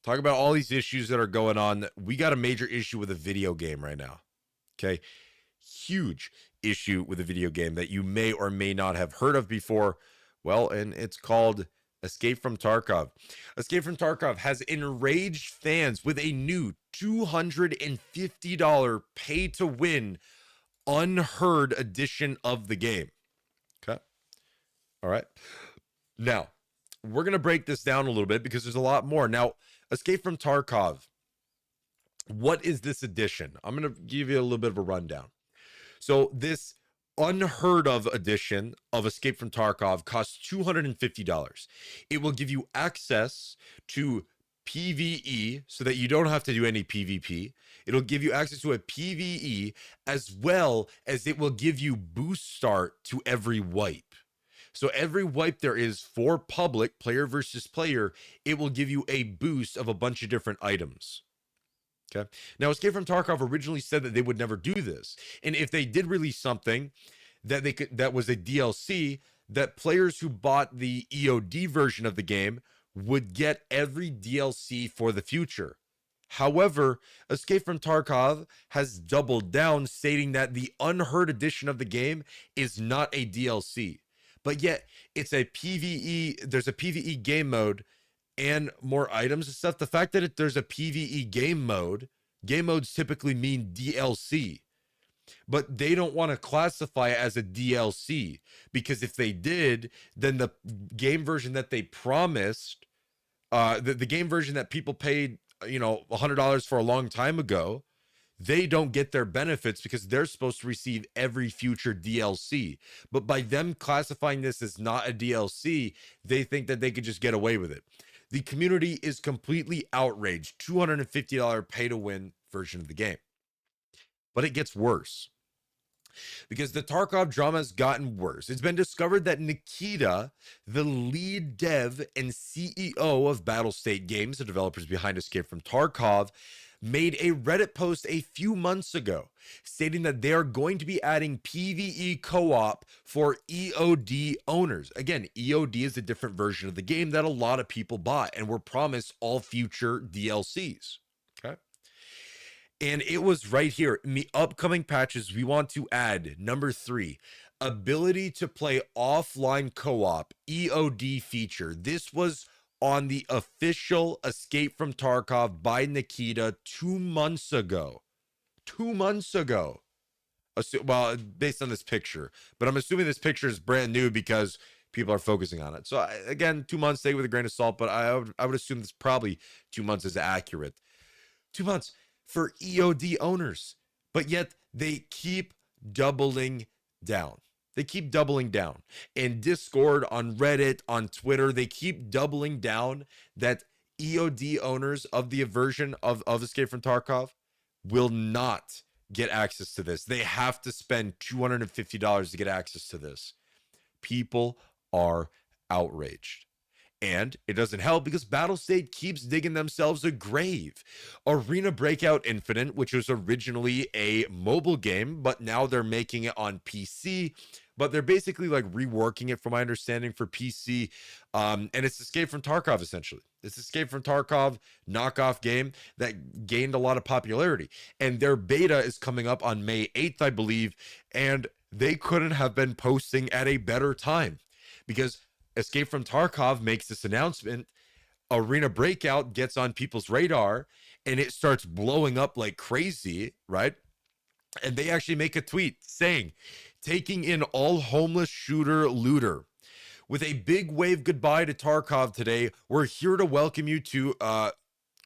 Talk about all these issues that are going on. We got a major issue with a video game right now. Okay. Huge issue with a video game that you may or may not have heard of before. Well, and it's called Escape from Tarkov. Escape from Tarkov has enraged fans with a new $250 pay to win Unheard Edition of the game. Okay. All right. Now, we're going to break this down a little bit because there's a lot more. Now, Escape from Tarkov. What is this edition? I'm going to give you a little bit of a rundown. So this unheard of edition of Escape from Tarkov costs $250. It will give you access to PvE so that you don't have to do any PvP. It'll give you access to a PvE as well as it will give you boost start to every wipe. So every wipe there is for public, player versus player, it will give you a boost of a bunch of different items. Okay. Now, Escape from Tarkov originally said that they would never do this. And if they did release something that was a DLC, that players who bought the EOD version of the game would get every DLC for the future. However, Escape from Tarkov has doubled down, stating that the Unheard Edition of the game is not a DLC. But yet, it's a PvE, there's a PvE game mode and more items and stuff. The fact that there's a PvE game modes typically mean DLC. But they don't want to classify it as a DLC, because if they did, then the game version that they promised, the game version that people paid, $100 for a long time ago, they don't get their benefits because they're supposed to receive every future DLC. But by them classifying this as not a DLC, they think that they could just get away with it. The community is completely outraged. $250 pay to win version of the game. But it gets worse, because the Tarkov drama has gotten worse. It's been discovered that Nikita, the lead dev and CEO of Battlestate Games, the developers behind Escape from Tarkov, made a Reddit post a few months ago stating that they are going to be adding PvE co-op for EOD owners. Again, EOD is a different version of the game that a lot of people bought and were promised all future DLCs. Okay. And it was right here in the upcoming patches. We want to add number 3, ability to play offline co-op EOD feature. This was on the official Escape from Tarkov by Nikita 2 months ago. 2 months ago. Well, based on this picture, but I'm assuming this picture is brand new because people are focusing on it. So again, 2 months, take it with a grain of salt, but I would assume this probably 2 months is accurate. 2 months for EOD owners, but yet they keep doubling down. They keep doubling down. In Discord, on Reddit, on Twitter, they keep doubling down that EOD owners of the version of Escape from Tarkov will not get access to this. They have to spend $250 to get access to this. People are outraged. And it doesn't help because Battlestate keeps digging themselves a grave. Arena Breakout Infinite, which was originally a mobile game, but now they're making it on PC. But they're basically like reworking it, from my understanding, for PC. And it's Escape from Tarkov, essentially. It's Escape from Tarkov knockoff game that gained a lot of popularity. And their beta is coming up on May 8th, I believe. And they couldn't have been posting at a better time, because Escape from Tarkov makes this announcement. Arena Breakout gets on people's radar and it starts blowing up like crazy, right? And they actually make a tweet saying, taking in all homeless shooter looter. With a big wave goodbye to Tarkov today, we're here to welcome you to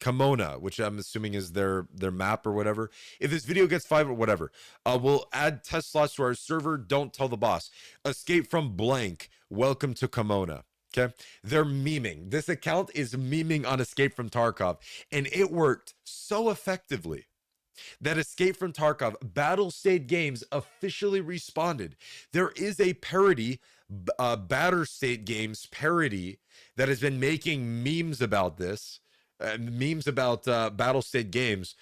Kimona, which I'm assuming is their map or whatever. If this video gets 5 or whatever, we'll add test slots to our server. Don't tell the boss. Escape from blank. Welcome to Kimona. Okay. They're memeing. This account is memeing on Escape from Tarkov, and it worked so effectively that Escape from Tarkov, Battlestate Games officially responded. There is a parody, Battlestate Games parody, that has been making memes about this. Memes about Battlestate Games,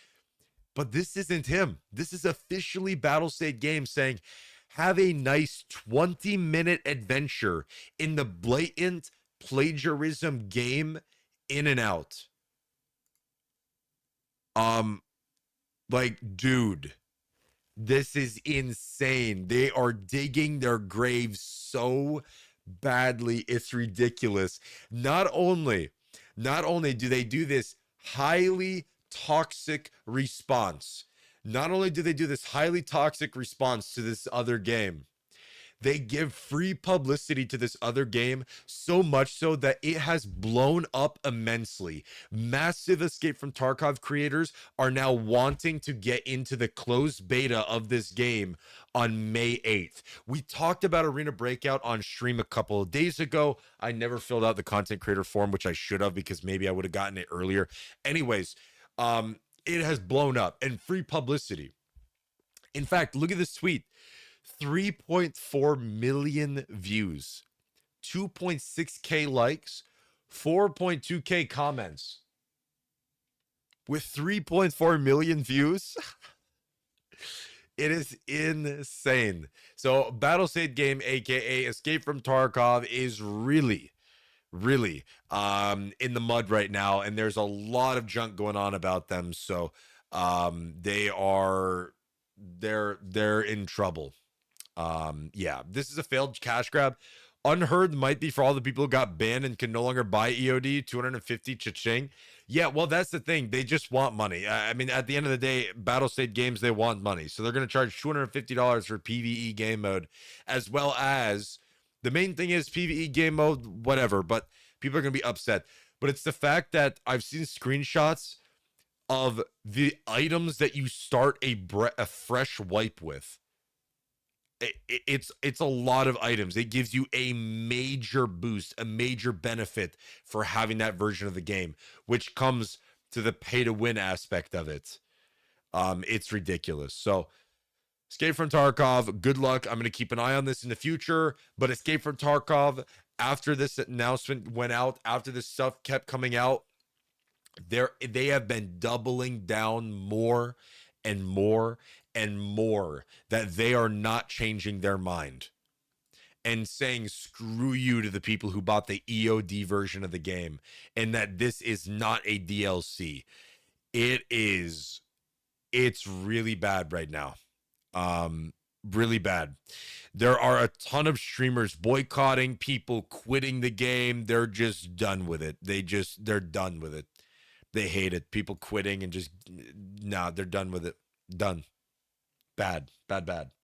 but this isn't him. This is officially Battlestate Games saying, have a nice 20-minute adventure in the blatant plagiarism game In and Out. Um, like, dude, this is insane. They are digging their graves so badly. It's ridiculous. Not only do they do this highly toxic response, not only do they do this highly toxic response to this other game, they give free publicity to this other game, so much so that it has blown up immensely. Massive Escape from Tarkov creators are now wanting to get into the closed beta of this game on May 8th. We talked about Arena Breakout on stream a couple of days ago. I never filled out the content creator form, which I should have, because maybe I would have gotten it earlier. Anyways, it has blown up, and free publicity. In fact, look at this tweet. 3.4 million views, 2.6K likes, 4.2K comments. With 3.4 million views, it is insane. So, Battle State Game, aka Escape from Tarkov, is really in the mud right now, and there's a lot of junk going on about them. So, they're in trouble. Yeah, this is a failed cash grab. Unheard might be for all the people who got banned and can no longer buy EOD, 250 cha-ching. Yeah, well, that's the thing. They just want money. I mean, at the end of the day, Battle State Games, they want money. So they're going to charge $250 for PvE game mode, as well as the main thing is PvE game mode, whatever, but people are going to be upset. But it's the fact that I've seen screenshots of the items that you start a fresh wipe with. It's a lot of items. It gives you a major boost, a major benefit for having that version of the game, which comes to the pay to win aspect of it. It's ridiculous. So Escape from Tarkov, good luck. I'm going to keep an eye on this in the future, but Escape from Tarkov, after this announcement went out, after this stuff kept coming out, they have been doubling down more and more and more that they are not changing their mind and saying screw you to the people who bought the EOD version of the game, and that this is not a DLC. It's really bad right now. Really bad. There are a ton of streamers boycotting, people quitting the game. They're just done with it. They're done with it. They hate it. People quitting and just, nah, they're done with it. Done. Bad, bad, bad.